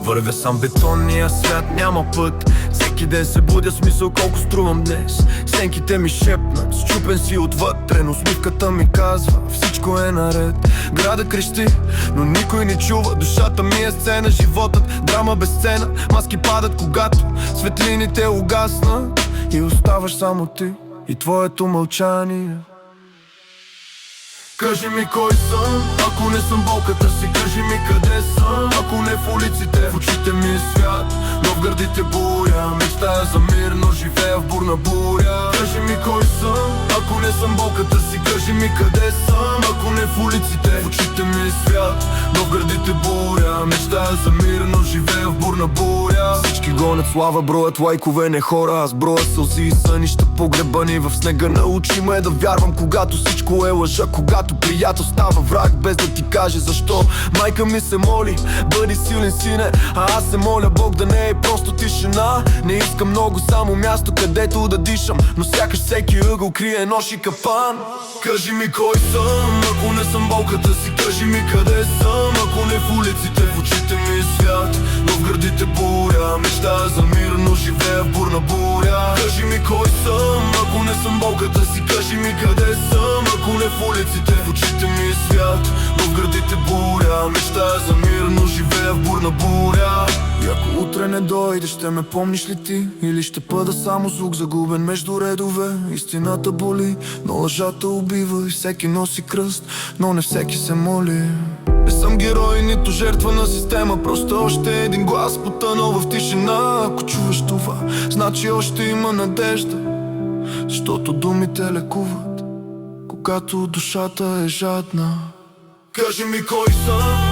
Вървя сам бетонния свят, няма път. Всеки ден се будя с мисъл колко струвам днес. Сенките ми шепнат, счупен си отвътре, но усмивката ми казва всичко е наред. Града крещи, но никой не чува. Душата ми е сцена, животът драма без сцена. Маски падат когато светлините угаснат и оставаш само ти и твоето мълчание. Кажи ми кой съм, ако не съм болката си. Кажи ми къде съм, ако не в улиците. В очите ми е свят, но в гърдите буря. Мечтая за мир, но живея в бурна буря. Кажи ми кой съм, ако не съм болката си. Кажи ми къде съм, ако не в улиците. В очите ми е свят, но в гърдите буря. Мечтая за мир, но живея в бурна буря. Всички гонят слава, броят лайкове, не хора. Аз броя сълзи и сънища погребани в снега. Научи ме да вярвам, когато всичко е лъжа. Когато приятел става враг, без да ти каже защо. Майка ми се моли, бъди силен сине, а аз се моля Бог да не е просто тишина. Не искам много, само място където да дишам, но сякаш всеки ъгъл крие нож и капан. Кажи ми кой съм, ако не съм болката си. Кажи ми къде съм, ако не в улиците. В очите ми е свят, но в гърдите буря. Мечтая за мир, но живея в бурна буря. Кажи ми кой съм, ако не съм болката си. Кажи ми къде съм, ако не в улиците. В очите ми е свят, но в гърдите буря. Мечтая за мир, но живея в бурна буря. И ако утре не дойде, ще ме помниш ли ти? Или ще бъда само звук загубен между редове? Истината боли, но лъжата убива. И всеки носи кръст, но не всеки се моли. Не съм герой, нито жертва на система. Просто още един глас потънал в тишина. Ако чуваш това, значи още има надежда, защото думите лекуват, когато душата е жадна. Кажи ми кой съм,